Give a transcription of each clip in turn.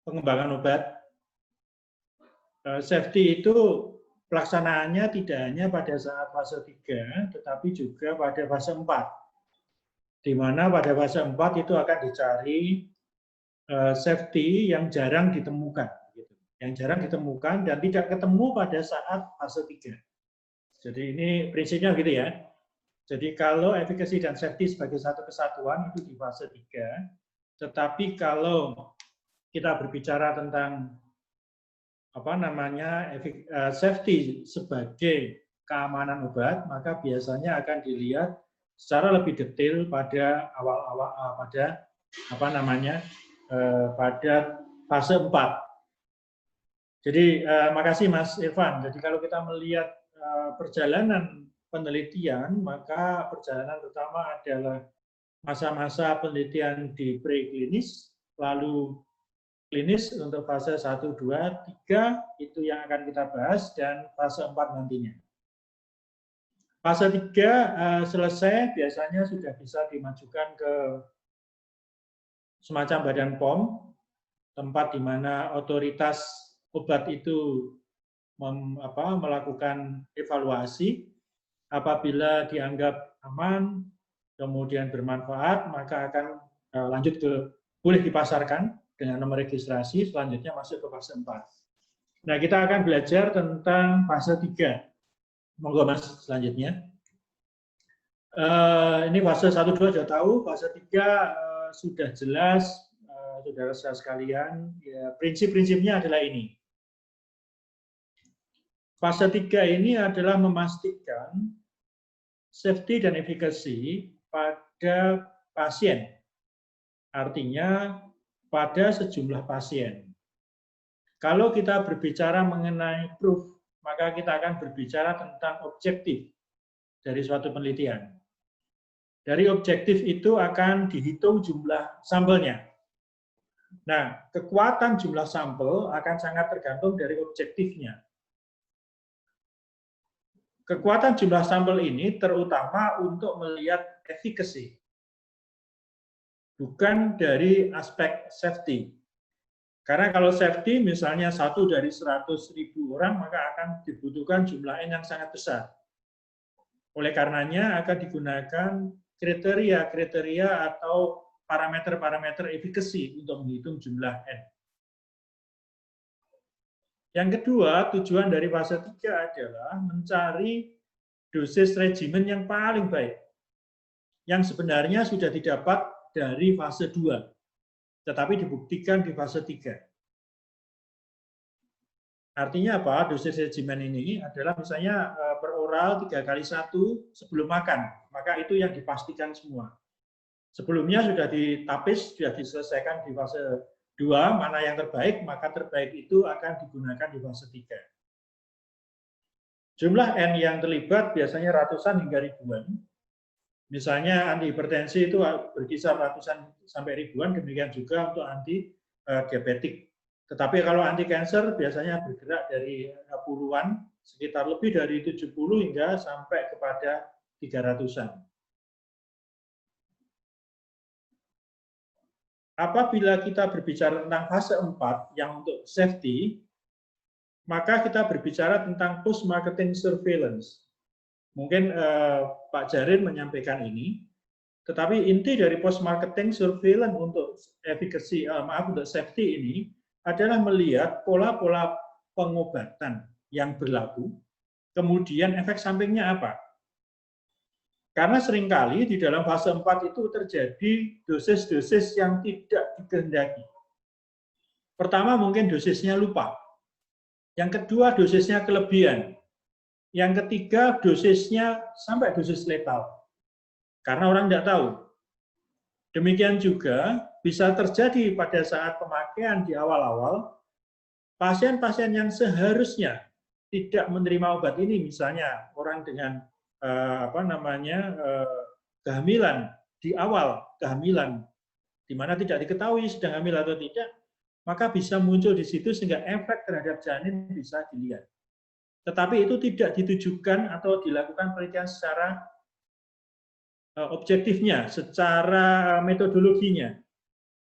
pengembangan obat. Safety itu pelaksanaannya tidak hanya pada saat fase 3, tetapi juga pada fase 4. Di mana pada fase 4 itu akan dicari safety yang jarang ditemukan. Yang jarang ditemukan dan tidak ketemu pada saat fase 3. Jadi ini prinsipnya gitu ya. Jadi kalau efficacy dan safety sebagai satu kesatuan itu di fase 3, tetapi kalau kita berbicara tentang safety sebagai keamanan obat, maka biasanya akan dilihat secara lebih detail pada awal-awal pada fase 4. Jadi makasih Mas Irfan. Jadi kalau kita melihat perjalanan penelitian, maka perjalanan pertama adalah masa-masa penelitian di preklinis, lalu klinis untuk fase 1, 2, 3 itu yang akan kita bahas, dan fase 4 nantinya. Fase 3 selesai, biasanya sudah bisa dimajukan ke semacam badan POM, tempat di mana otoritas obat itu melakukan evaluasi. Apabila dianggap aman, kemudian bermanfaat, maka akan lanjut ke boleh dipasarkan dengan nomor registrasi, selanjutnya masuk ke fase 4. Nah, kita akan belajar tentang fase 3. Monggo Mas, selanjutnya. Ini fase 1, 2 sudah tahu, fase 3 sudah jelas, saudara-saudara sekalian, ya, prinsip-prinsipnya adalah ini. Fase 3 ini adalah memastikan safety dan efficacy pada pasien. Artinya, pada sejumlah pasien. Kalau kita berbicara mengenai proof, maka kita akan berbicara tentang objektif dari suatu penelitian. Dari objektif itu akan dihitung jumlah sampelnya. Nah, kekuatan jumlah sampel akan sangat tergantung dari objektifnya. Kekuatan jumlah sampel ini terutama untuk melihat efficacy, bukan dari aspek safety. Karena kalau safety misalnya 1 dari 100.000 orang, maka akan dibutuhkan jumlah N yang sangat besar. Oleh karenanya akan digunakan kriteria-kriteria atau parameter-parameter efficacy untuk menghitung jumlah N. Yang kedua, tujuan dari fase 3 adalah mencari dosis regimen yang paling baik, yang sebenarnya sudah didapat dari fase 2, tetapi dibuktikan di fase 3. Artinya apa? Dosis regimen ini adalah misalnya per oral 3x1 sebelum makan, maka itu yang dipastikan semua. Sebelumnya sudah ditapis, sudah diselesaikan di fase 2, mana yang terbaik, maka terbaik itu akan digunakan di fase 3. Jumlah N yang terlibat biasanya ratusan hingga ribuan. Misalnya antihipertensi itu berkisar ratusan sampai ribuan, demikian juga untuk anti diabetik. Tetapi kalau anti cancer biasanya bergerak dari puluhan, sekitar lebih dari 70 hingga sampai kepada 300-an. Apabila kita berbicara tentang fase 4 yang untuk safety, maka kita berbicara tentang post-marketing surveillance. Mungkin Pak Jarin menyampaikan ini, tetapi inti dari post-marketing surveillance untuk efficacy, untuk safety ini adalah melihat pola-pola pengobatan yang berlaku, kemudian efek sampingnya apa. Karena seringkali di dalam fase 4 itu terjadi dosis-dosis yang tidak dikehendaki. Pertama mungkin dosisnya lupa. Yang kedua dosisnya kelebihan. Yang ketiga dosisnya sampai dosis letal. Karena orang tidak tahu. Demikian juga bisa terjadi pada saat pemakaian di awal-awal, pasien-pasien yang seharusnya tidak menerima obat ini, misalnya orang dengan kehamilan di awal kehamilan, di mana tidak diketahui sedang hamil atau tidak, maka bisa muncul di situ sehingga efek terhadap janin bisa dilihat. Tetapi itu tidak ditujukan atau dilakukan penelitian secara objektifnya, secara metodologinya.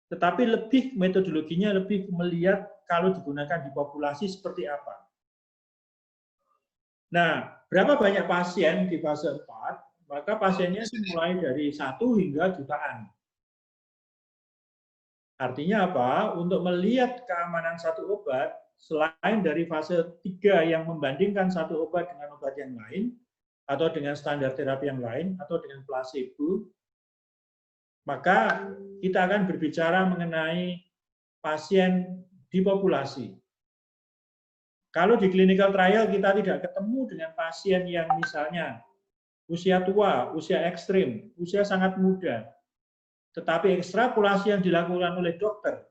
tetapi lebih metodologinya lebih melihat kalau digunakan di populasi seperti apa. Nah, berapa banyak pasien di fase 4? Maka pasiennya mulai dari 1 hingga jutaan. Artinya apa? Untuk melihat keamanan satu obat, selain dari fase 3 yang membandingkan satu obat dengan obat yang lain, atau dengan standar terapi yang lain, atau dengan placebo, maka kita akan berbicara mengenai pasien di populasi. Kalau di clinical trial kita tidak ketemu dengan pasien yang misalnya usia tua, usia ekstrim, usia sangat muda, tetapi ekstrapolasi yang dilakukan oleh dokter,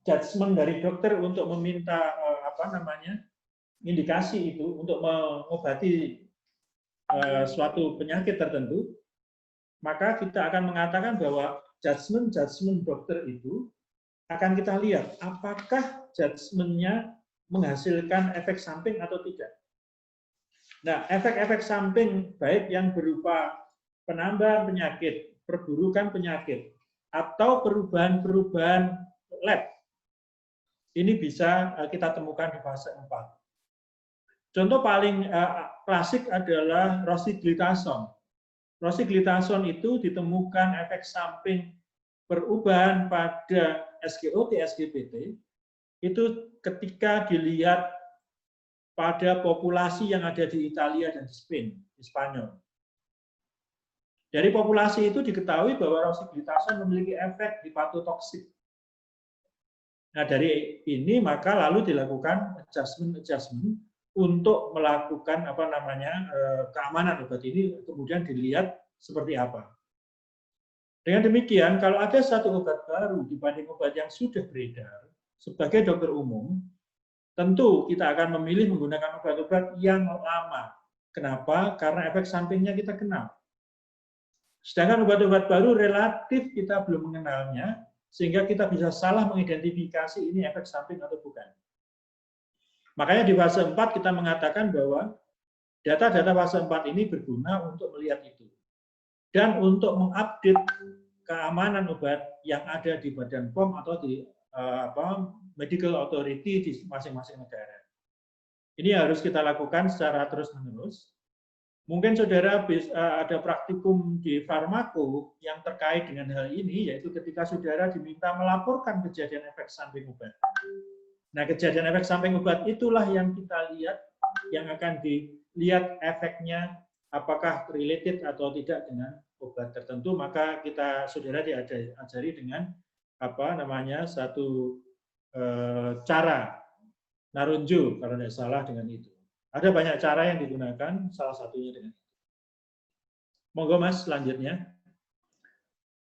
judgement dari dokter untuk meminta indikasi itu untuk mengobati suatu penyakit tertentu, maka kita akan mengatakan bahwa judgement dokter itu akan kita lihat apakah judgement-nya menghasilkan efek samping atau tidak. Nah, efek-efek samping baik yang berupa penambahan penyakit, perburukan penyakit, atau perubahan-perubahan lab, ini bisa kita temukan di fase 4. Contoh paling klasik adalah rosiglitazone. Rosiglitazone itu ditemukan efek samping perubahan pada SGOT, SGPT, itu ketika dilihat pada populasi yang ada di Italia dan di Spanyol. Dari populasi itu diketahui bahwa rosiglitazone memiliki efek hepatotoksik. Nah, dari ini maka lalu dilakukan adjustment untuk melakukan keamanan obat ini, kemudian dilihat seperti apa. Dengan demikian, kalau ada satu obat baru dibanding obat yang sudah beredar, sebagai dokter umum, tentu kita akan memilih menggunakan obat-obat yang lama. Kenapa? Karena efek sampingnya kita kenal. Sedangkan obat-obat baru relatif kita belum mengenalnya, sehingga kita bisa salah mengidentifikasi ini efek samping atau bukan. Makanya di fase 4 kita mengatakan bahwa data-data fase 4 ini berguna untuk melihat itu. Dan untuk mengupdate keamanan obat yang ada di Badan POM atau di medical authority di masing-masing negara. Ini harus kita lakukan secara terus-menerus. Mungkin saudara ada praktikum di farmako yang terkait dengan hal ini, yaitu ketika saudara diminta melaporkan kejadian efek samping obat. Nah, kejadian efek samping obat itulah yang kita lihat, yang akan dilihat efeknya apakah related atau tidak dengan obat tertentu, maka saudara diajari dengan satu cara narunjo kalau tidak salah dengan itu. Ada banyak cara yang digunakan, salah satunya dengan itu. Monggo Mas, selanjutnya.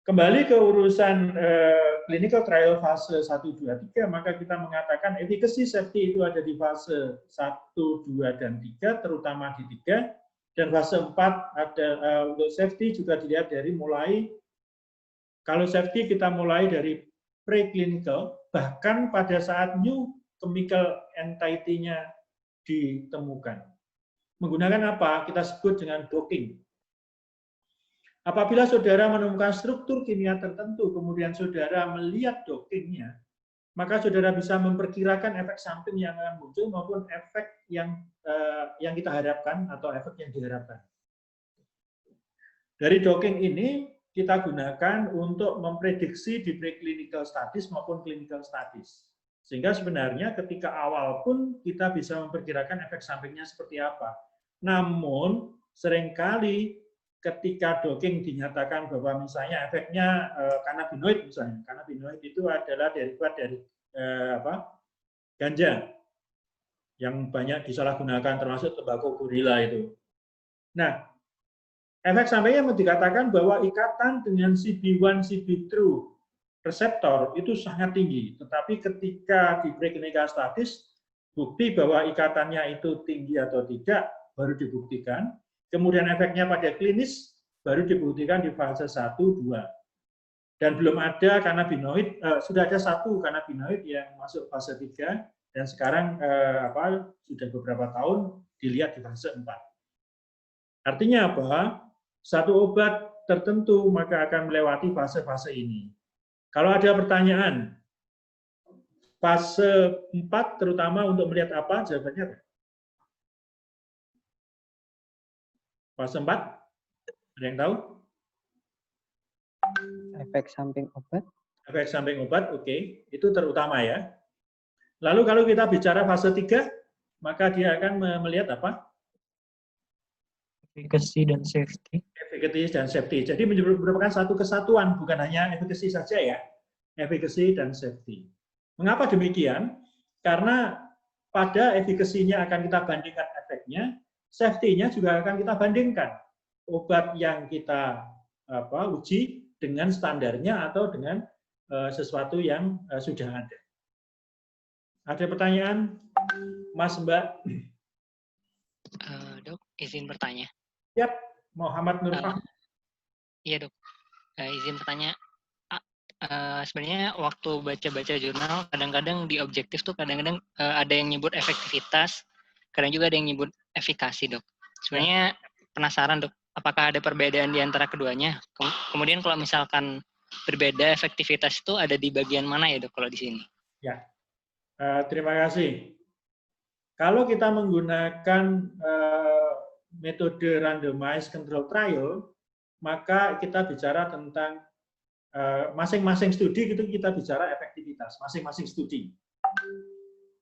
Kembali ke urusan clinical trial fase 1, 2, 3, maka kita mengatakan efficacy safety itu ada di fase 1, 2, dan 3, terutama di 3. Dan fase 4 ada untuk safety juga dilihat dari mulai, kalau safety kita mulai dari preclinical, bahkan pada saat new chemical entity-nya ditemukan. Menggunakan apa? Kita sebut dengan docking. Apabila saudara menemukan struktur kimia tertentu, kemudian saudara melihat dockingnya, maka saudara bisa memperkirakan efek samping yang akan muncul maupun efek yang kita harapkan atau efek yang diharapkan. Dari docking ini kita gunakan untuk memprediksi di preclinical studies maupun clinical studies. Sehingga sebenarnya ketika awal pun kita bisa memperkirakan efek sampingnya seperti apa. Namun seringkali ketika docking dinyatakan bahwa misalnya efeknya kanabinoid misalnya. Kanabinoid itu adalah derivat dari ganja yang banyak disalahgunakan termasuk tembakau gorila itu. Nah, efek sampingnya dikatakan bahwa ikatan dengan CB1, CB2 reseptor itu sangat tinggi. Tetapi ketika di preclinical studies, bukti bahwa ikatannya itu tinggi atau tidak baru dibuktikan. Kemudian efeknya pada klinis baru dibuktikan di fase 1, 2. Dan belum ada kanabinoid, sudah ada satu kanabinoid yang masuk fase 3, dan sekarang sudah beberapa tahun dilihat di fase 4. Artinya apa? Satu obat tertentu maka akan melewati fase-fase ini. Kalau ada pertanyaan, fase 4 terutama untuk melihat apa? Jawabannya apa? Fase 4? Ada yang tahu? Efek samping obat. Efek samping obat, oke. Itu terutama ya. Lalu kalau kita bicara fase 3, maka dia akan melihat apa? Efficacy dan safety. Efficacy dan safety. Jadi merupakan satu kesatuan, bukan hanya efficacy saja ya. Efficacy dan safety. Mengapa demikian? Karena pada efficacy-nya akan kita bandingkan efeknya, safety-nya juga akan kita bandingkan. Obat yang kita uji dengan standarnya atau dengan sesuatu yang sudah ada. Ada pertanyaan, Mas, Mbak? Dok, izin bertanya. Yap, Muhammad Nur Fahmi. Iya, Dok. Izin bertanya. Sebenarnya waktu baca-baca jurnal, kadang-kadang di objektif tuh kadang-kadang ada yang nyebut efektivitas, kadang juga ada yang nyebut efikasi, Dok. Sebenarnya penasaran, Dok, apakah ada perbedaan di antara keduanya? Kemudian kalau misalkan berbeda, efektivitas itu ada di bagian mana ya, Dok, kalau di sini? Ya, terima kasih. Kalau kita menggunakan metode randomized control trial, maka kita bicara tentang masing-masing studi itu kita bicara efektivitas, masing-masing studi.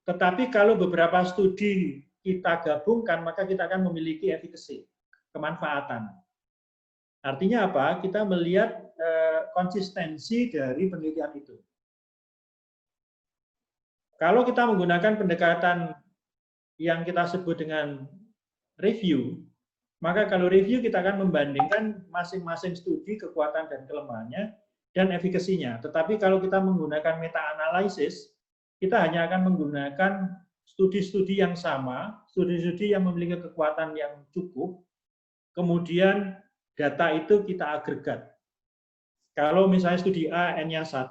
Tetapi kalau beberapa studi kita gabungkan, maka kita akan memiliki efficacy, kemanfaatan. Artinya apa? Kita melihat konsistensi dari penelitian itu. Kalau kita menggunakan pendekatan yang kita sebut dengan review, maka kalau review kita akan membandingkan masing-masing studi kekuatan dan kelemahannya dan efikasinya. Tetapi kalau kita menggunakan meta-analisis, kita hanya akan menggunakan studi-studi yang sama, studi-studi yang memiliki kekuatan yang cukup, kemudian data itu kita agregat. Kalau misalnya studi A N-nya 1,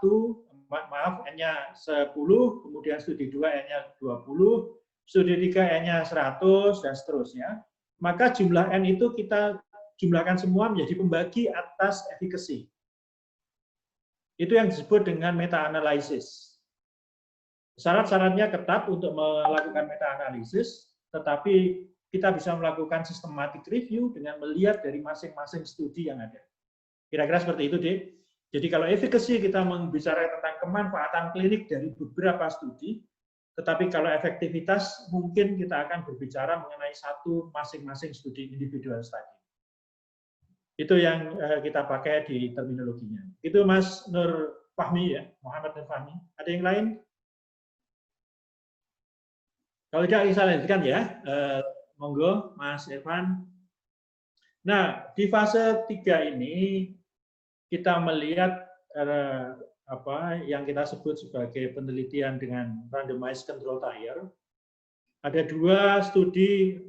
N-nya 10, kemudian studi 2 N-nya 20, studi 3 N-nya 100, dan seterusnya, maka jumlah N itu kita jumlahkan semua menjadi pembagi atas efikasi. Itu yang disebut dengan meta-analisis. Syarat-syaratnya ketat untuk melakukan meta-analisis, tetapi kita bisa melakukan systematic review dengan melihat dari masing-masing studi yang ada. Kira-kira seperti itu, Dek. Jadi kalau efikasi kita membicarakan tentang kemanfaatan klinik dari beberapa studi, tetapi kalau efektivitas mungkin kita akan berbicara mengenai satu masing-masing studi individual study. Itu yang kita pakai di terminologinya. Itu Mas Nur Fahmi ya, Muhammad Nur Fahmi. Ada yang lain? Kalau tidak bisa lanjutkan ya, monggo Mas Evan. Nah, di fase 3 ini kita melihat yang kita sebut sebagai penelitian dengan randomized control trial. Ada 2 studi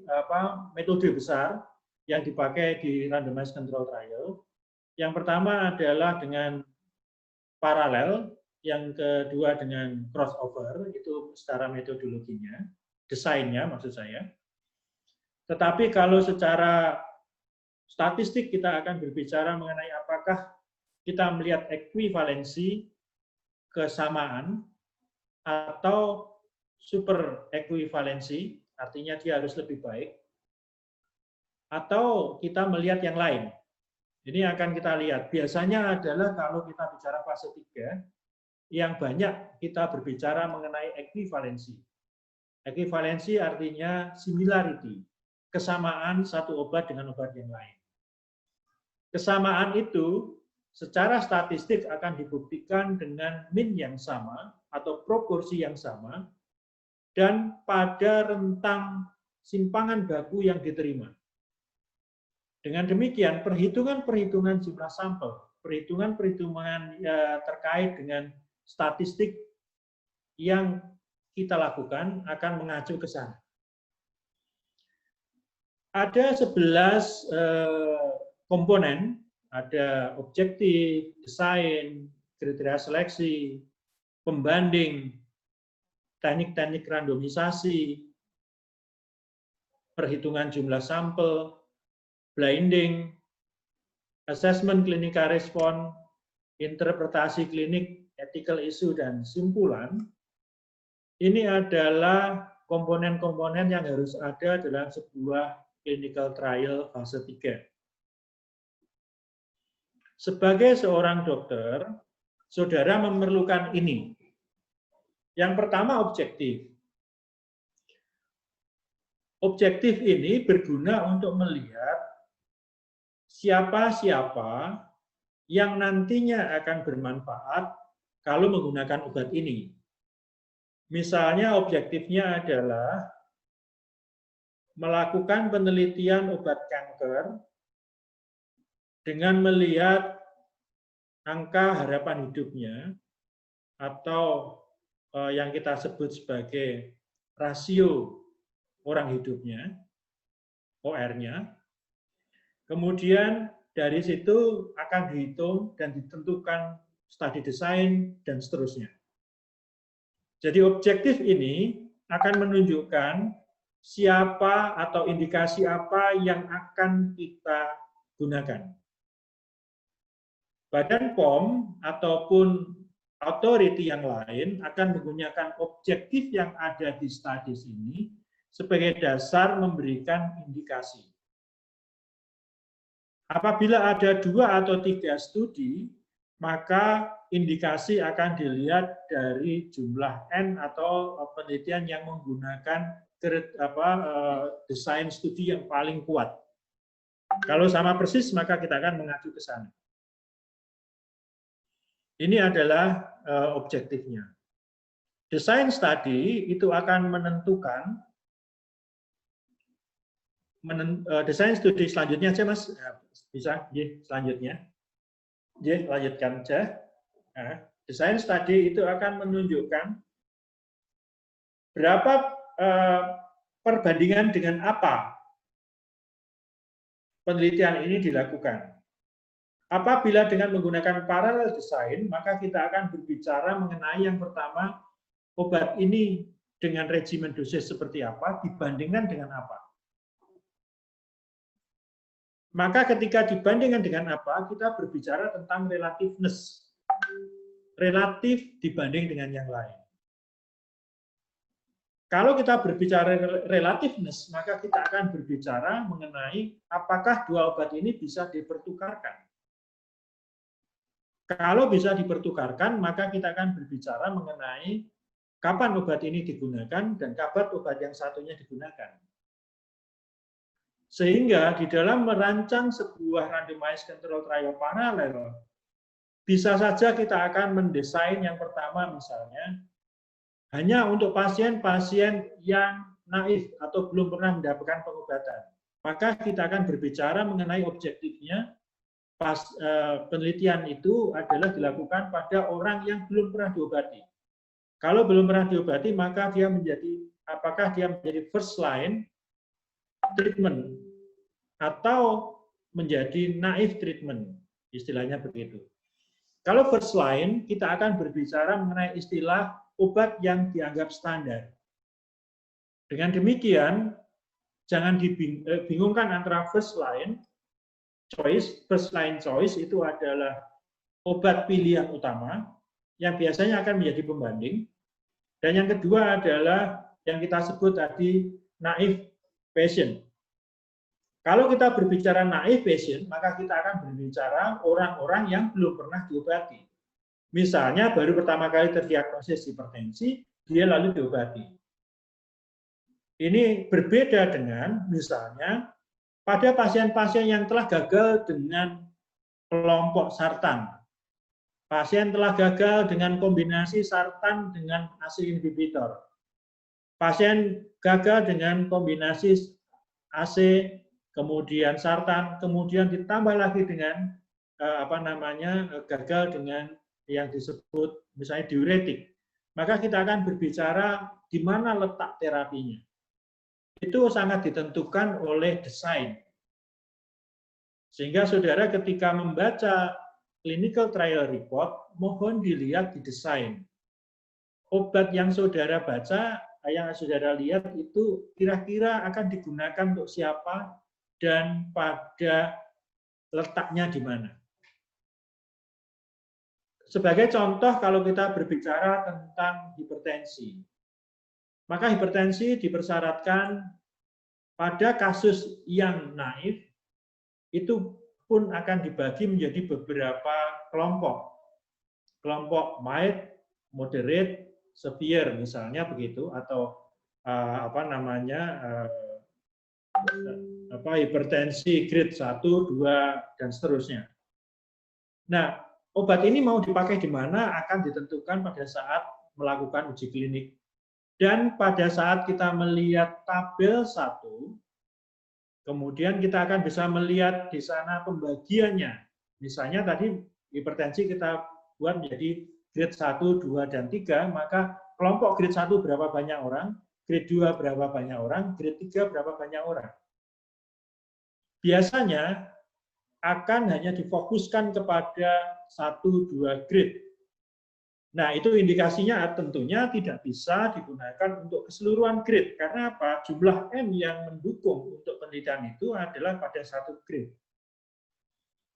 metode besar yang dipakai di randomized control trial. Yang pertama adalah dengan paralel, yang kedua dengan crossover, itu secara metodologinya, desainnya maksud saya. Tetapi kalau secara statistik kita akan berbicara mengenai apakah kita melihat ekuivalensi, kesamaan, atau super ekuivalensi, artinya dia harus lebih baik, atau kita melihat yang lain. Ini akan kita lihat. Biasanya adalah kalau kita bicara fase 3, yang banyak kita berbicara mengenai ekuivalensi. Ekuivalensi artinya similarity, kesamaan satu obat dengan obat yang lain. Kesamaan itu secara statistik akan dibuktikan dengan min yang sama atau proporsi yang sama dan pada rentang simpangan baku yang diterima. Dengan demikian, perhitungan-perhitungan jumlah sampel, perhitungan-perhitungan terkait dengan statistik yang kita lakukan akan mengacu ke sana. Ada 11 komponen, ada objektif, desain, kriteria seleksi, pembanding, teknik-teknik randomisasi, perhitungan jumlah sampel, blinding, assessment clinical response, interpretasi klinik, ethical issue, dan simpulan, ini adalah komponen-komponen yang harus ada dalam sebuah clinical trial fase 3. Sebagai seorang dokter, saudara memerlukan ini. Yang pertama, objektif. Objektif ini berguna untuk melihat siapa-siapa yang nantinya akan bermanfaat kalau menggunakan obat ini. Misalnya objektifnya adalah melakukan penelitian obat kanker dengan melihat angka harapan hidupnya atau yang kita sebut sebagai rasio orang hidupnya, OR-nya. Kemudian dari situ akan dihitung dan ditentukan study design dan seterusnya. Jadi objektif ini akan menunjukkan siapa atau indikasi apa yang akan kita gunakan. Badan POM ataupun authority yang lain akan menggunakan objektif yang ada di studies ini sebagai dasar memberikan indikasi. Apabila ada 2 atau 3 studi, maka indikasi akan dilihat dari jumlah N atau penelitian yang menggunakan desain studi yang paling kuat. Kalau sama persis, maka kita akan mengacu ke sana. Ini adalah objektifnya. Desain study itu akan menentukan desain studi selanjutnya aja, Mas. Bisa, selanjutnya. Lanjutkan aja. Nah, desain study itu akan menunjukkan berapa perbandingan dengan apa penelitian ini dilakukan. Apabila dengan menggunakan parallel design, maka kita akan berbicara mengenai yang pertama, obat ini dengan regimen dosis seperti apa dibandingkan dengan apa. Maka ketika dibandingkan dengan apa, kita berbicara tentang relativeness. Relatif dibanding dengan yang lain. Kalau kita berbicara relativeness, maka kita akan berbicara mengenai apakah 2 obat ini bisa dipertukarkan. Kalau bisa dipertukarkan, maka kita akan berbicara mengenai kapan obat ini digunakan dan kapan obat yang satunya digunakan. Sehingga di dalam merancang sebuah randomized control trial paralel, bisa saja kita akan mendesain yang pertama misalnya, hanya untuk pasien-pasien yang naif atau belum pernah mendapatkan pengobatan. Maka kita akan berbicara mengenai objektifnya, penelitian itu adalah dilakukan pada orang yang belum pernah diobati. Kalau belum pernah diobati, maka dia apakah dia menjadi first line treatment atau menjadi naif treatment, istilahnya begitu. Kalau first line, kita akan berbicara mengenai istilah obat yang dianggap standar. Dengan demikian, jangan dibingungkan antara first line choice. First line choice itu adalah obat pilihan utama yang biasanya akan menjadi pembanding. Dan yang kedua adalah yang kita sebut tadi naif patient. Kalau kita berbicara naif patient, maka kita akan berbicara orang-orang yang belum pernah diobati. Misalnya baru pertama kali terdiagnosis hipertensi, dia lalu diobati. Ini berbeda dengan misalnya pada pasien-pasien yang telah gagal dengan kelompok sartan. Pasien telah gagal dengan kombinasi sartan dengan ACE inhibitor. Pasien gagal dengan kombinasi ACE, kemudian sartan, kemudian ditambah lagi dengan gagal dengan yang disebut misalnya diuretik. Maka kita akan berbicara di mana letak terapinya. Itu sangat ditentukan oleh desain. Sehingga saudara ketika membaca clinical trial report, mohon dilihat di desain. Obat yang saudara baca, yang saudara lihat itu kira-kira akan digunakan untuk siapa dan pada letaknya di mana. Sebagai contoh, kalau kita berbicara tentang hipertensi, maka hipertensi dipersyaratkan pada kasus yang naif, itu pun akan dibagi menjadi beberapa kelompok. Kelompok mild, moderate, severe, misalnya begitu, atau hipertensi grade 1, 2, dan seterusnya. Nah, obat ini mau dipakai di mana akan ditentukan pada saat melakukan uji klinik. Dan pada saat kita melihat tabel 1, kemudian kita akan bisa melihat di sana pembagiannya. Misalnya tadi hipertensi kita buat menjadi grade 1, 2, dan 3, maka kelompok grade 1 berapa banyak orang, grade 2 berapa banyak orang, grade 3 berapa banyak orang. Biasanya akan hanya difokuskan kepada 1-2 grade. Nah, itu indikasinya tentunya tidak bisa digunakan untuk keseluruhan grade. Karena apa? Jumlah N yang mendukung untuk penelitian itu adalah pada 1 grade.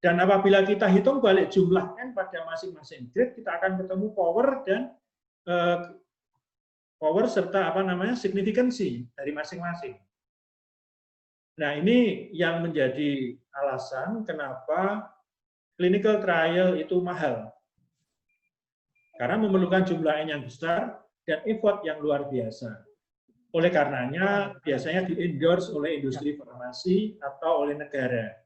Dan apabila kita hitung balik jumlah N pada masing-masing grade, kita akan ketemu power dan power serta signifikansi dari masing-masing. Nah, ini yang menjadi alasan kenapa clinical trial itu mahal. Karena memerlukan jumlah N yang besar dan effort yang luar biasa. Oleh karenanya, biasanya di-endorse oleh industri farmasi atau oleh negara.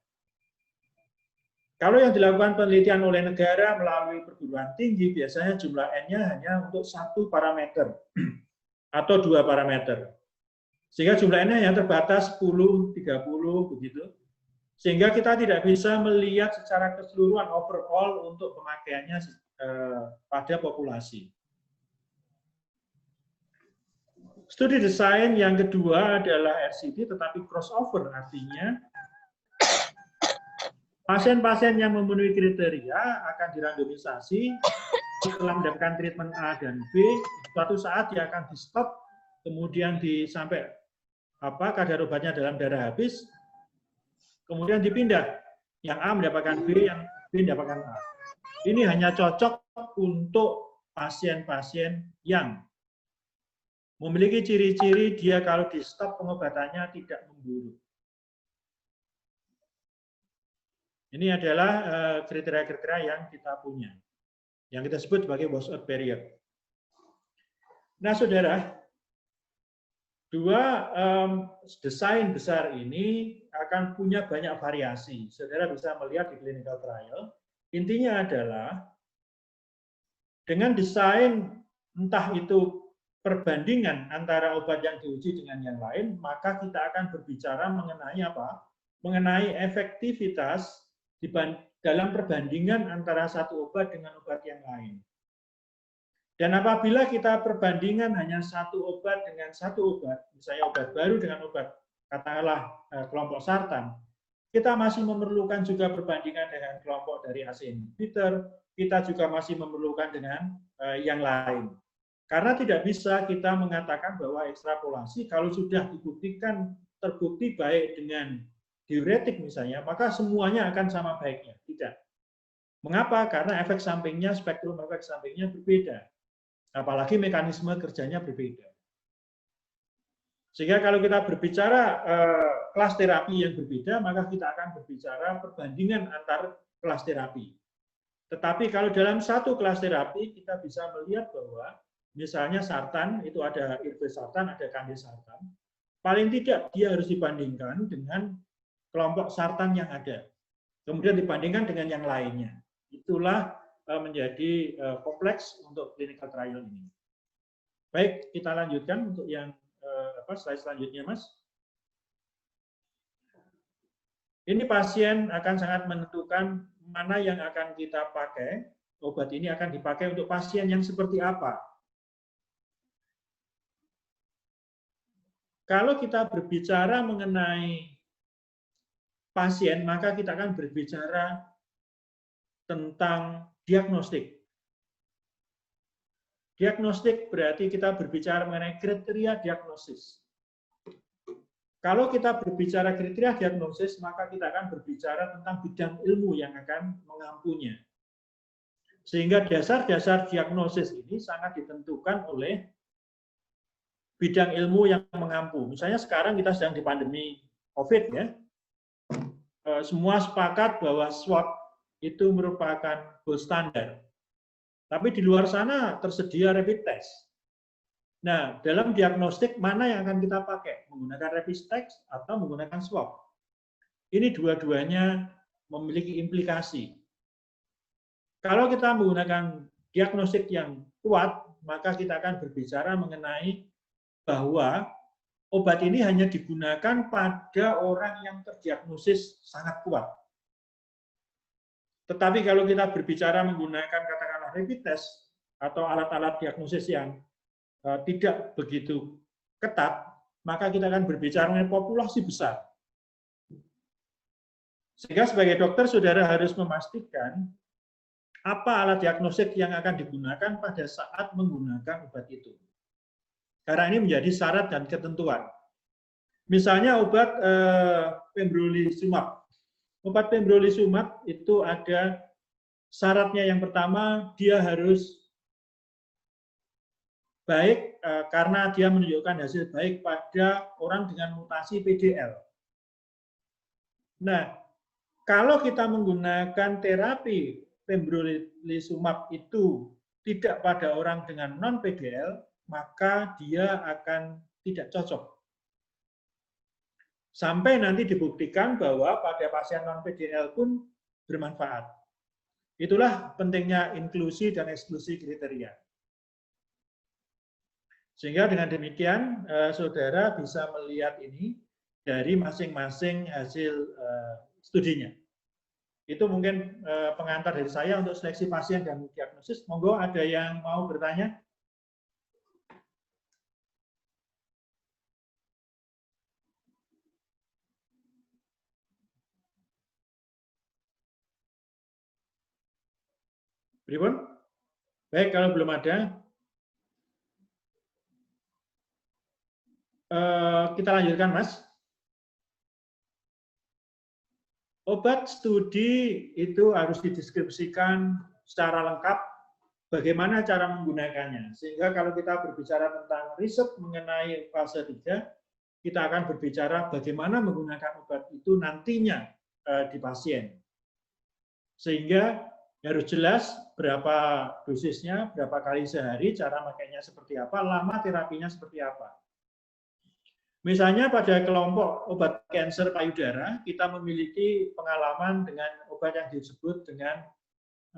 Kalau yang dilakukan penelitian oleh negara melalui perguruan tinggi, biasanya jumlah N-nya hanya untuk 1 parameter atau 2 parameter. Sehingga jumlah N-nya hanya terbatas 10, 30, begitu. Sehingga kita tidak bisa melihat secara keseluruhan overall untuk pemakaiannya pada populasi. Studi desain yang kedua adalah RCT, tetapi crossover, artinya pasien-pasien yang memenuhi kriteria akan dirandomisasi setelah mendapatkan treatment A dan B, suatu saat dia akan di-stop, kemudian sampai kadar obatnya dalam darah habis, kemudian dipindah. Yang A mendapatkan B, yang B mendapatkan A. Ini hanya cocok untuk pasien-pasien yang memiliki ciri-ciri dia kalau di-stop pengobatannya tidak memburuk. Ini adalah kriteria-kriteria yang kita punya, yang kita sebut sebagai washout period. Nah, saudara, dua desain besar ini akan punya banyak variasi. Saudara bisa melihat di clinical trial. Intinya adalah dengan desain entah itu perbandingan antara obat yang diuji dengan yang lain, maka kita akan berbicara mengenai apa? Mengenai efektivitas dalam perbandingan antara satu obat dengan obat yang lain. Dan apabila kita perbandingan hanya satu obat dengan satu obat, misalnya obat baru dengan obat, katakanlah kelompok sartan, kita masih memerlukan juga perbandingan dengan kelompok dari ACE inhibitor, kita juga masih memerlukan dengan yang lain. Karena tidak bisa kita mengatakan bahwa ekstrapolasi kalau sudah terbukti baik dengan diuretik misalnya, maka semuanya akan sama baiknya. Tidak. Mengapa? Karena efek sampingnya, spektrum efek sampingnya berbeda. Apalagi mekanisme kerjanya berbeda. Sehingga kalau kita berbicara kelas terapi yang berbeda, maka kita akan berbicara perbandingan antar kelas terapi. Tetapi kalau dalam satu kelas terapi, kita bisa melihat bahwa misalnya sartan, itu ada irbesartan, ada kandesartan. Paling tidak dia harus dibandingkan dengan kelompok sartan yang ada. Kemudian dibandingkan dengan yang lainnya. Itulah menjadi kompleks untuk clinical trial ini. Baik, kita lanjutkan untuk yang slide selanjutnya, Mas. Ini pasien akan sangat menentukan mana yang akan kita pakai. Obat ini akan dipakai untuk pasien yang seperti apa. Kalau kita berbicara mengenai pasien, maka kita akan berbicara tentang diagnostik. Diagnostik berarti kita berbicara mengenai kriteria diagnosis. Kalau kita berbicara kriteria diagnosis, maka kita akan berbicara tentang bidang ilmu yang akan mengampunya. Sehingga dasar-dasar diagnosis ini sangat ditentukan oleh bidang ilmu yang mengampu. Misalnya sekarang kita sedang di pandemi COVID, ya. Semua sepakat bahwa swab itu merupakan gold standar. Tapi di luar sana tersedia rapid test. Nah, dalam diagnostik mana yang akan kita pakai? Menggunakan rapid test atau menggunakan swab? Ini dua-duanya memiliki implikasi. Kalau kita menggunakan diagnostik yang kuat, maka kita akan berbicara mengenai bahwa obat ini hanya digunakan pada orang yang terdiagnosis sangat kuat. Tetapi kalau kita berbicara menggunakan katakanlah rapid test atau alat-alat diagnosis yang tidak begitu ketat, maka kita akan berbicara mengenai populasi besar. Sehingga sebagai dokter, saudara harus memastikan apa alat diagnostik yang akan digunakan pada saat menggunakan obat itu. Karena ini menjadi syarat dan ketentuan. Misalnya obat pembrolizumab. Obat pembrolizumab itu ada syaratnya. Yang pertama, dia harus baik karena dia menunjukkan hasil baik pada orang dengan mutasi PDL. Nah, kalau kita menggunakan terapi pembrolizumab itu tidak pada orang dengan non-PDL, maka dia akan tidak cocok. Sampai nanti dibuktikan bahwa pada pasien non-PDL pun bermanfaat. Itulah pentingnya inklusi dan eksklusi kriteria. Sehingga dengan demikian, saudara bisa melihat ini dari masing-masing hasil studinya. Itu mungkin pengantar dari saya untuk seleksi pasien dan diagnosis. Monggo ada yang mau bertanya? Pripun? Baik, kalau belum ada, kita lanjutkan, Mas. Obat studi itu harus dideskripsikan secara lengkap bagaimana cara menggunakannya. Sehingga kalau kita berbicara tentang riset mengenai fase 3, kita akan berbicara bagaimana menggunakan obat itu nantinya di pasien. Sehingga harus jelas berapa dosisnya, berapa kali sehari, cara makainya seperti apa, lama terapinya seperti apa. Misalnya pada kelompok obat kanker payudara, kita memiliki pengalaman dengan obat yang disebut dengan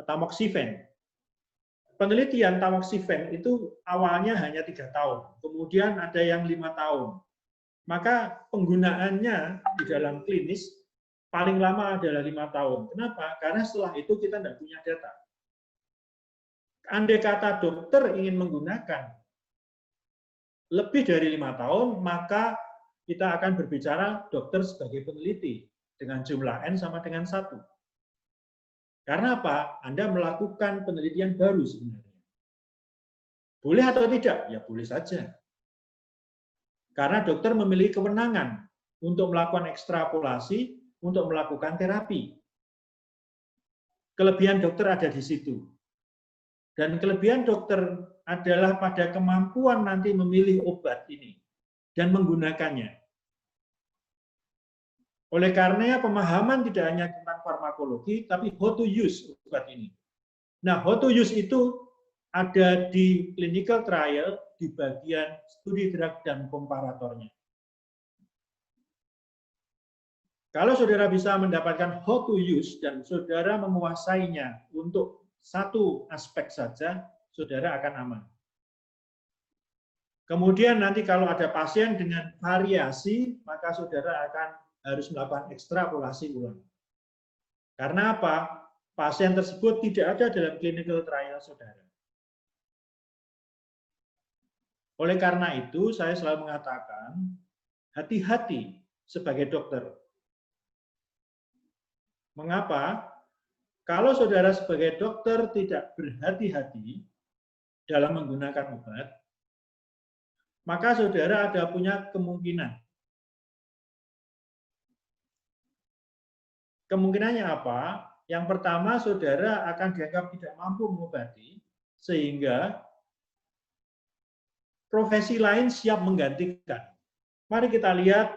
tamoxifen. Penelitian tamoxifen itu awalnya hanya 3 tahun, kemudian ada yang 5 tahun. Maka penggunaannya di dalam klinis paling lama adalah 5 tahun. Kenapa? Karena setelah itu kita tidak punya data. Andai kata dokter ingin menggunakan lebih dari 5 tahun, maka kita akan berbicara dokter sebagai peneliti dengan jumlah N sama dengan 1. Karena apa? Anda melakukan penelitian baru sebenarnya. Boleh atau tidak? Ya boleh saja. Karena dokter memiliki kewenangan untuk melakukan ekstrapolasi, untuk melakukan terapi. Kelebihan dokter ada di situ. Dan kelebihan dokter adalah pada kemampuan nanti memilih obat ini dan menggunakannya. Oleh karenanya pemahaman tidak hanya tentang farmakologi, tapi how to use obat ini. Nah, how to use itu ada di clinical trial di bagian studi drug dan komparatornya. Kalau saudara bisa mendapatkan how to use dan saudara menguasainya untuk satu aspek saja, saudara akan aman. Kemudian nanti kalau ada pasien dengan variasi, maka saudara akan harus melakukan ekstrapolasi ulang. Karena apa? Pasien tersebut tidak ada dalam clinical trial saudara. Oleh karena itu, saya selalu mengatakan, hati-hati sebagai dokter. Mengapa? Kalau saudara sebagai dokter tidak berhati-hati dalam menggunakan obat, maka saudara ada punya kemungkinan. Kemungkinannya apa? Yang pertama, saudara akan dianggap tidak mampu mengobati, sehingga profesi lain siap menggantikan. Mari kita lihat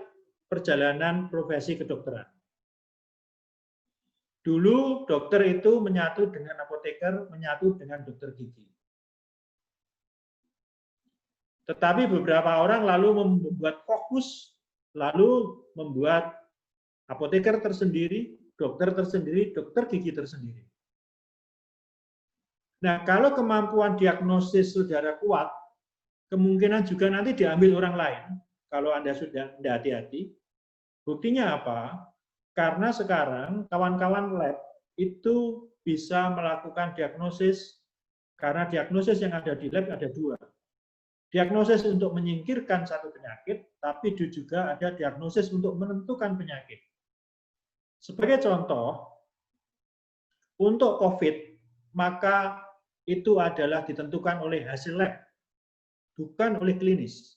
perjalanan profesi kedokteran. Dulu dokter itu menyatu dengan apoteker, menyatu dengan dokter gigi. Tetapi beberapa orang lalu membuat fokus, lalu membuat apoteker tersendiri, dokter gigi tersendiri. Nah, kalau kemampuan diagnosis saudara kuat, kemungkinan juga nanti diambil orang lain, kalau Anda sudah tidak hati-hati. Buktinya apa? Karena sekarang kawan-kawan lab itu bisa melakukan diagnosis, karena diagnosis yang ada di lab ada dua. Diagnosis untuk menyingkirkan satu penyakit, tapi juga ada diagnosis untuk menentukan penyakit. Sebagai contoh, untuk COVID, maka itu adalah ditentukan oleh hasil lab, bukan oleh klinis.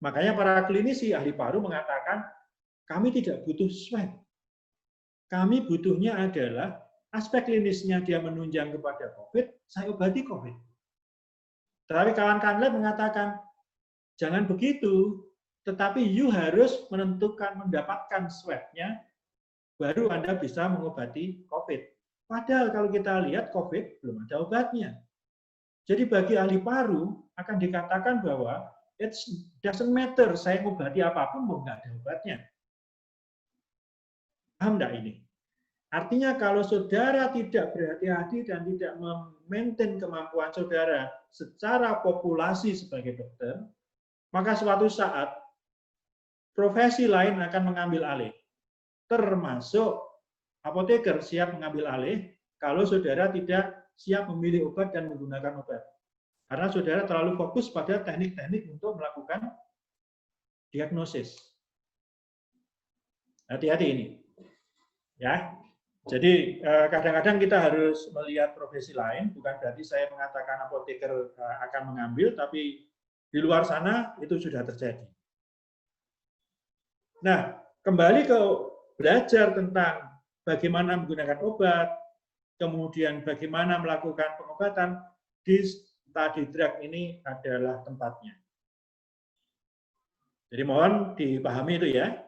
Makanya para klinisi ahli paru mengatakan, kami tidak butuh swab. Kami butuhnya adalah aspek klinisnya dia menunjang kepada COVID, saya obati COVID. Tetapi kawan-kawan lab mengatakan, jangan begitu, tetapi you harus menentukan, mendapatkan swab-nya, baru Anda bisa mengobati COVID. Padahal kalau kita lihat COVID belum ada obatnya. Jadi bagi ahli paru akan dikatakan bahwa it doesn't matter, saya mengobati apapun, nggak ada obatnya. Paham nggak ini? Artinya kalau saudara tidak berhati-hati dan tidak memaintain kemampuan saudara secara populasi sebagai dokter, maka suatu saat profesi lain akan mengambil alih. Termasuk apoteker siap mengambil alih kalau saudara tidak siap memilih obat dan menggunakan obat. Karena saudara terlalu fokus pada teknik-teknik untuk melakukan diagnosis. Hati-hati ini. Ya. Jadi kadang-kadang kita harus melihat profesi lain, bukan berarti saya mengatakan apoteker akan mengambil, tapi di luar sana itu sudah terjadi. Nah, kembali ke belajar tentang bagaimana menggunakan obat, kemudian bagaimana melakukan pengobatan, di study drug ini adalah tempatnya. Jadi mohon dipahami itu ya.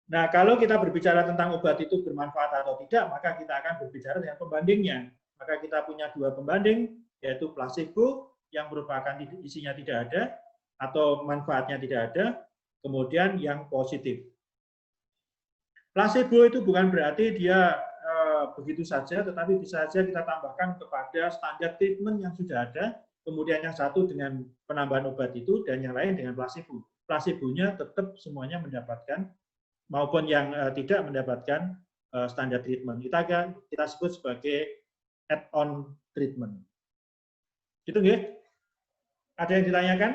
Nah, kalau kita berbicara tentang obat itu bermanfaat atau tidak, maka kita akan berbicara dengan pembandingnya. Maka kita punya dua pembanding, yaitu placebo yang merupakan isinya tidak ada, atau manfaatnya tidak ada, kemudian yang positif. Placebo itu bukan berarti dia begitu saja, tetapi bisa saja kita tambahkan kepada standar treatment yang sudah ada, kemudian yang satu dengan penambahan obat itu, dan yang lain dengan placebo. Placebonya tetap semuanya mendapatkan, maupun yang tidak mendapatkan standar treatment. Kita sebut sebagai add-on treatment. Gitu nggih? Ada yang ditanyakan?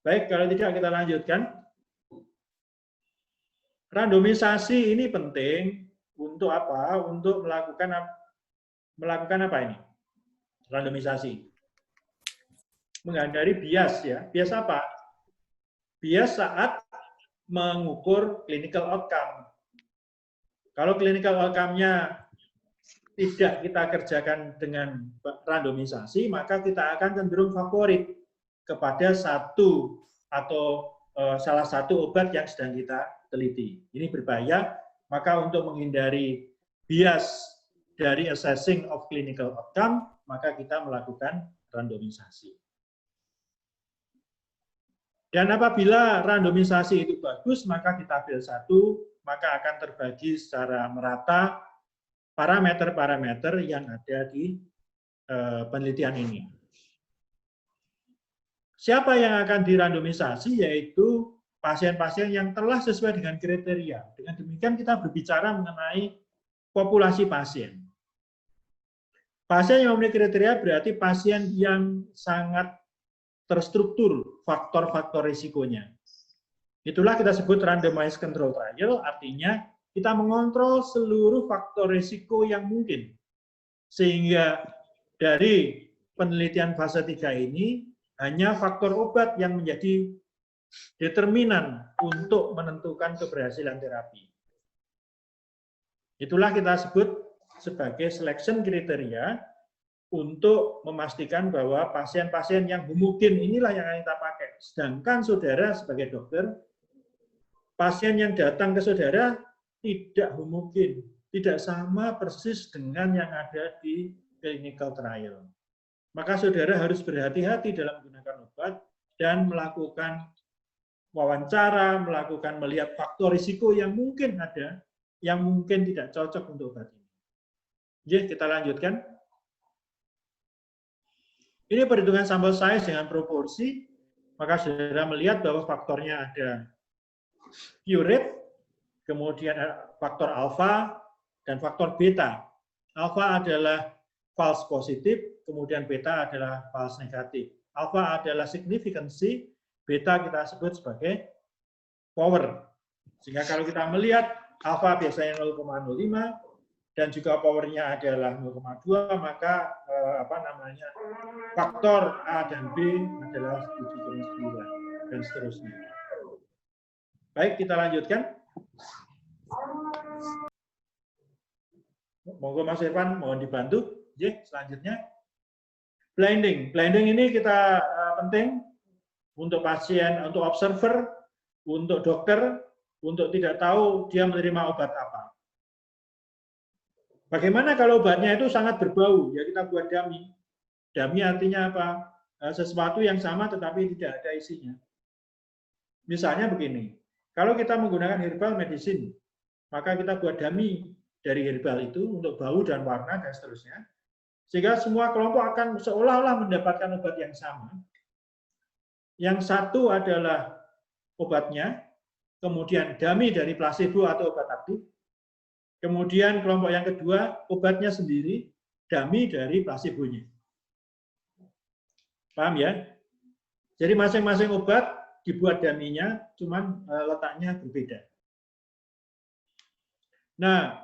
Baik, kalau tidak kita lanjutkan. Randomisasi ini penting untuk apa? Untuk melakukan apa ini? Randomisasi. Menghindari bias ya. Bias apa? Bias saat mengukur clinical outcome. Kalau clinical outcome-nya tidak kita kerjakan dengan randomisasi, maka kita akan cenderung favorit kepada satu atau salah satu obat yang sedang kita teliti. Ini berbahaya, maka untuk menghindari bias dari assessing of clinical outcome, maka kita melakukan randomisasi. Dan apabila randomisasi itu bagus, maka di tabel 1, maka akan terbagi secara merata parameter-parameter yang ada di penelitian ini. Siapa yang akan dirandomisasi? Yaitu pasien-pasien yang telah sesuai dengan kriteria. Dengan demikian kita berbicara mengenai populasi pasien. Pasien yang memenuhi kriteria berarti pasien yang sangat terstruktur faktor-faktor risikonya. Itulah kita sebut randomized control trial, artinya kita mengontrol seluruh faktor risiko yang mungkin. Sehingga dari penelitian fase 3 ini, hanya faktor obat yang menjadi determinan untuk menentukan keberhasilan terapi. Itulah kita sebut sebagai selection kriteria untuk memastikan bahwa pasien-pasien yang homogen inilah yang akan kita pakai. Sedangkan saudara sebagai dokter, pasien yang datang ke saudara tidak homogen, tidak sama persis dengan yang ada di clinical trial. Maka saudara harus berhati-hati dalam menggunakan obat dan melakukan wawancara, melihat faktor risiko yang mungkin ada, yang mungkin tidak cocok untuk obat ini. Oke, kita lanjutkan. Ini perhitungan sampel size dengan proporsi, maka saudara melihat bahwa faktornya ada Q rate, kemudian faktor alfa, dan faktor beta. Alfa adalah false positif, kemudian beta adalah false negatif. Alfa adalah significancy, beta kita sebut sebagai power. Sehingga kalau kita melihat alfa biasanya 0,05, dan juga powernya adalah 0,2, maka faktor A dan B adalah 7,9 dan seterusnya. Baik, kita lanjutkan. Monggo Mas Irfan, mohon dibantu. Selanjutnya, blinding. Blinding ini kita penting untuk pasien, untuk observer, untuk dokter, untuk tidak tahu dia menerima obat apa. Bagaimana kalau obatnya itu sangat berbau? Ya kita buat dummy. Dummy artinya apa? Sesuatu yang sama tetapi tidak ada isinya. Misalnya begini, kalau kita menggunakan herbal medicine, maka kita buat dummy dari herbal itu untuk bau dan warna dan seterusnya. Sehingga semua kelompok akan seolah-olah mendapatkan obat yang sama. Yang satu adalah obatnya, kemudian dummy dari placebo atau obat aktif. Kemudian kelompok yang kedua, obatnya sendiri, dummy dari placebo-nya. Paham ya? Jadi masing-masing obat dibuat dummy-nya, cuman letaknya berbeda. Nah,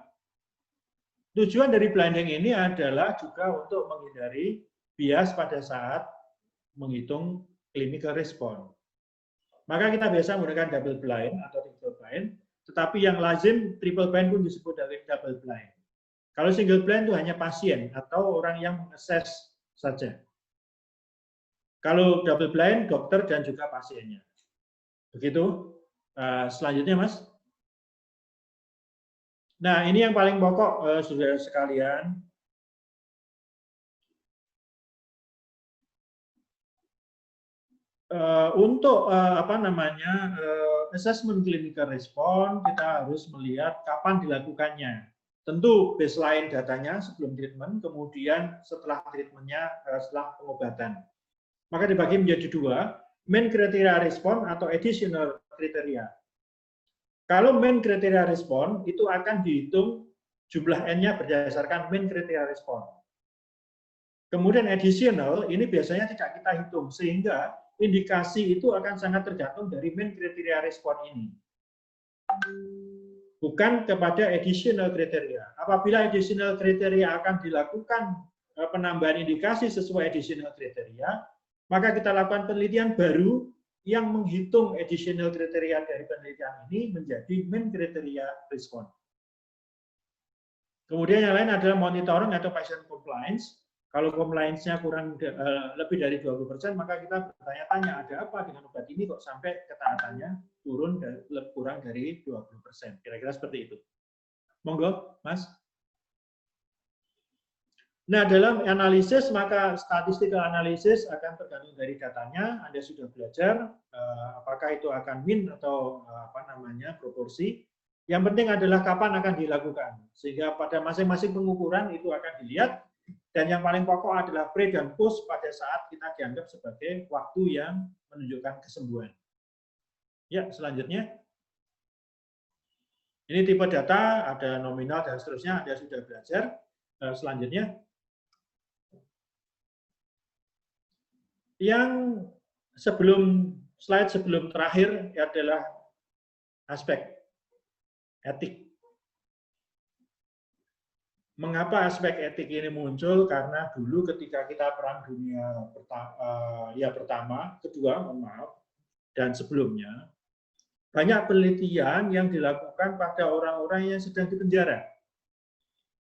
tujuan dari blinding ini adalah juga untuk menghindari bias pada saat menghitung clinical response. Maka kita biasa menggunakan double blind atau triple blind, tetapi yang lazim triple blind pun disebut dari double blind. Kalau single blind itu hanya pasien atau orang yang mengakses saja. Kalau double blind, dokter dan juga pasiennya. Begitu. Selanjutnya, Mas. Nah, ini yang paling pokok, saudara sekalian. Untuk assessment clinical response, kita harus melihat kapan dilakukannya. Tentu baseline datanya sebelum treatment, kemudian setelah treatmentnya, setelah pengobatan. Maka dibagi menjadi dua, main criteria response atau additional criteria. Kalau main criteria response itu akan dihitung jumlah N-nya berdasarkan main criteria response. Kemudian additional ini biasanya tidak kita hitung, sehingga indikasi itu akan sangat tergantung dari main kriteria respon ini. Bukan kepada additional kriteria. Apabila additional kriteria akan dilakukan penambahan indikasi sesuai additional kriteria, maka kita lakukan penelitian baru yang menghitung additional kriteria dari penelitian ini menjadi main kriteria respon. Kemudian yang lain adalah monitoring atau patient compliance. Kalau compliance-nya kurang lebih dari 20%, maka kita bertanya-tanya ada apa dengan obat ini kok sampai ketaatannya turun kurang dari 20%. Kira-kira seperti itu. Monggo, Mas. Nah, dalam analisis, maka statistical analysis akan tergantung dari datanya. Anda sudah belajar apakah itu akan mean atau proporsi. Yang penting adalah kapan akan dilakukan. Sehingga pada masing-masing pengukuran itu akan dilihat. Dan yang paling pokok adalah pre dan post pada saat kita dianggap sebagai waktu yang menunjukkan kesembuhan. Ya, selanjutnya. Ini tipe data, ada nominal dan seterusnya, Anda sudah belajar. Selanjutnya. Yang slide sebelum terakhir adalah aspek etik. Mengapa aspek etik ini muncul? Karena dulu ketika kita Perang Dunia pertama, kedua, dan sebelumnya, banyak penelitian yang dilakukan pada orang-orang yang sedang dipenjara.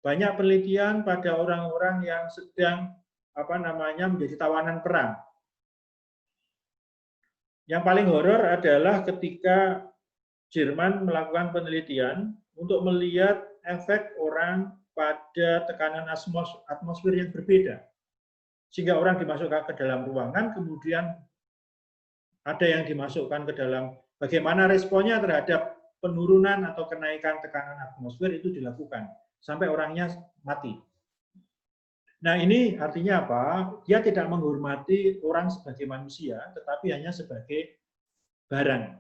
banyak penelitian pada orang-orang yang sedang menjadi tawanan perang. Yang paling horor adalah ketika Jerman melakukan penelitian untuk melihat efek orang pada tekanan atmosfer yang berbeda. Sehingga orang dimasukkan ke dalam ruangan, kemudian ada yang dimasukkan ke dalam bagaimana responnya terhadap penurunan atau kenaikan tekanan atmosfer itu dilakukan sampai orangnya mati. Nah, ini artinya apa? Dia tidak menghormati orang sebagai manusia, tetapi hanya sebagai barang.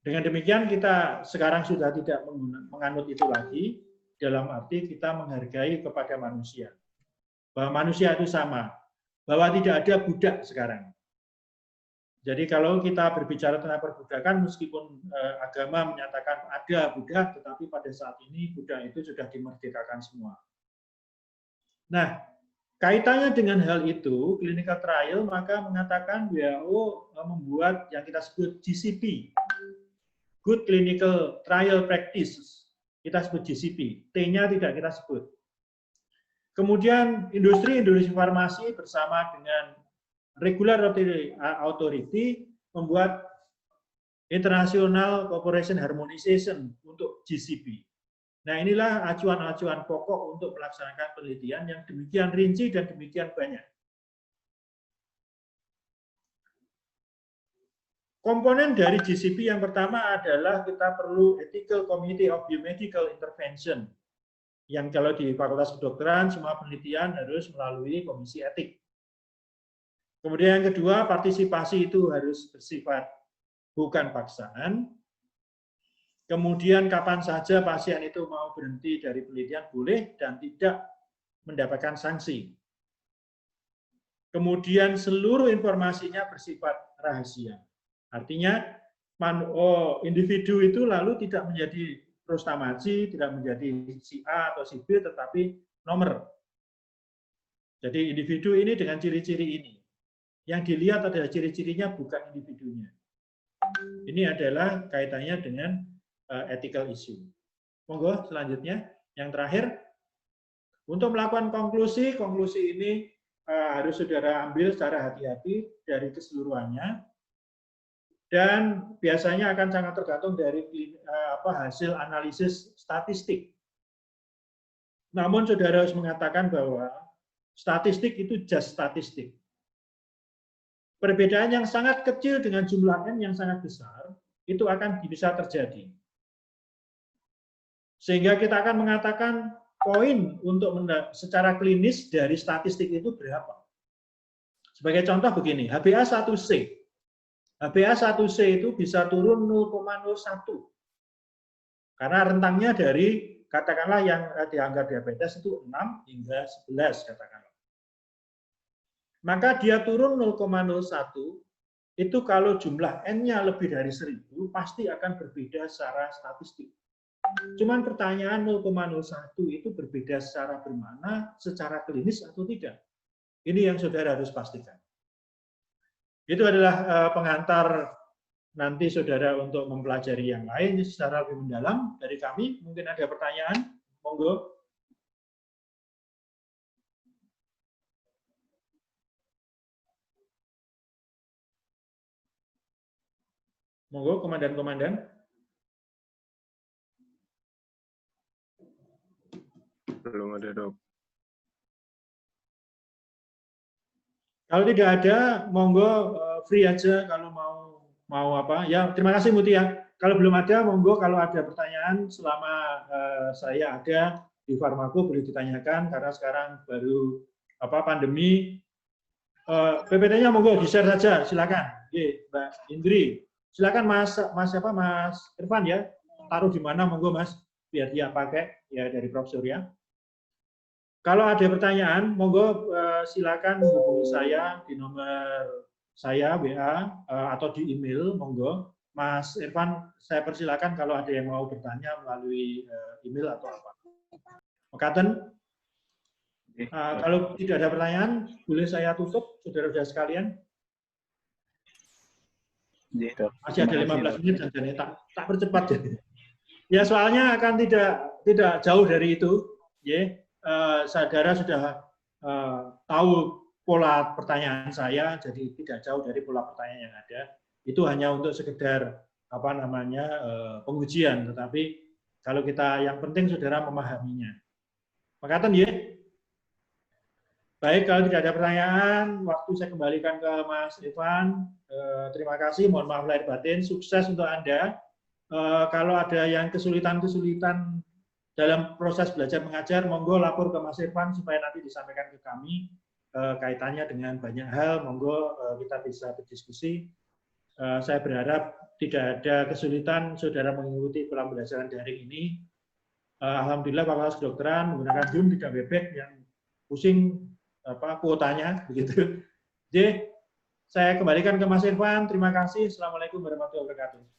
Dengan demikian kita sekarang sudah tidak menganut itu lagi, dalam arti kita menghargai kepada manusia. Bahwa manusia itu sama, bahwa tidak ada budak sekarang. Jadi kalau kita berbicara tentang perbudakan, meskipun agama menyatakan ada budak, tetapi pada saat ini budak itu sudah dimerdekakan semua. Nah, kaitannya dengan hal itu, clinical trial maka mengatakan WHO membuat yang kita sebut GCP, Good Clinical Trial Practices. Kita sebut GCP, T-nya tidak kita sebut. Kemudian industri farmasi bersama dengan Regulatory Authority membuat International Cooperation Harmonization untuk GCP. Nah, inilah acuan-acuan pokok untuk melaksanakan penelitian yang demikian rinci dan demikian banyak. Komponen dari GCP yang pertama adalah kita perlu Ethical Committee of Biomedical Intervention. Yang kalau di Fakultas Kedokteran, semua penelitian harus melalui komisi etik. Kemudian yang kedua, partisipasi itu harus bersifat bukan paksaan. Kemudian kapan saja pasien itu mau berhenti dari penelitian boleh dan tidak mendapatkan sanksi. Kemudian seluruh informasinya bersifat rahasia. Artinya individu itu lalu tidak menjadi prostamaji, tidak menjadi si A atau si B, tetapi nomor. Jadi individu ini dengan ciri-ciri ini. Yang dilihat adalah ciri-cirinya, bukan individunya. Ini adalah kaitannya dengan ethical issue. Monggo selanjutnya, yang terakhir, untuk melakukan konklusi ini harus saudara ambil secara hati-hati dari keseluruhannya, dan biasanya akan sangat tergantung dari hasil analisis statistik. Namun saudara harus mengatakan bahwa statistik itu just statistik. Perbedaan yang sangat kecil dengan jumlah N yang sangat besar, itu akan bisa terjadi. Sehingga kita akan mengatakan poin untuk secara klinis dari statistik itu berapa. Sebagai contoh begini, HbA1c. HbA1c itu bisa turun 0,01. Karena rentangnya dari, katakanlah yang dianggap diabetes itu 6 hingga 11, katakanlah. Maka dia turun 0,01, itu kalau jumlah N-nya lebih dari 1000, pasti akan berbeda secara statistik. Cuman pertanyaan 0,01 itu berbeda secara bermakna, secara klinis atau tidak. Ini yang saudara harus pastikan. Itu adalah pengantar nanti saudara untuk mempelajari yang lain secara lebih mendalam dari kami. Mungkin ada pertanyaan, monggo. Monggo, komandan-komandan. Belum ada, Dok. Kalau tidak ada, monggo free aja kalau mau apa. Ya, terima kasih Mutia. Kalau belum ada, monggo kalau ada pertanyaan selama saya ada di Farmako boleh ditanyakan karena sekarang baru pandemi. PPT-nya monggo di-share saja, silakan. Oke, Mbak Indri. Silakan Mas Irfan ya. Taruh di mana monggo Mas biar dia pakai ya dari Prof Surya. Kalau ada pertanyaan, monggo silakan hubungi saya di nomor saya WA atau di email, monggo. Mas Irfan, saya persilakan kalau ada yang mau bertanya melalui email atau apa. Mekaten? Kalau tidak ada pertanyaan, boleh saya tutup, saudara-saudara sekalian. Masih ada 15 menit dan tak percepat jadi. Ya, soalnya akan tidak jauh dari itu. Ya, saudara sudah tahu pola pertanyaan saya, jadi tidak jauh dari pola pertanyaan yang ada. Itu hanya untuk sekedar apa namanya pengujian, tetapi kalau kita yang penting saudara memahaminya. Makatan ya. Baik, kalau tidak ada pertanyaan, waktu saya kembalikan ke Mas Ivan. Terima kasih, mohon maaf lahir batin, sukses untuk Anda. Kalau ada yang kesulitan-kesulitan dalam proses belajar mengajar, monggo lapor ke Mas Irfan supaya nanti disampaikan ke kami kaitannya dengan banyak hal. Monggo kita bisa berdiskusi. Saya berharap tidak ada kesulitan saudara mengikuti pembelajaran daring ini. Alhamdulillah Fakultas Kedokteran menggunakan Zoom tidak bebek yang pusing kuotanya begitu. Jadi saya kembalikan ke Mas Irfan. Terima kasih. Assalamualaikum warahmatullahi wabarakatuh.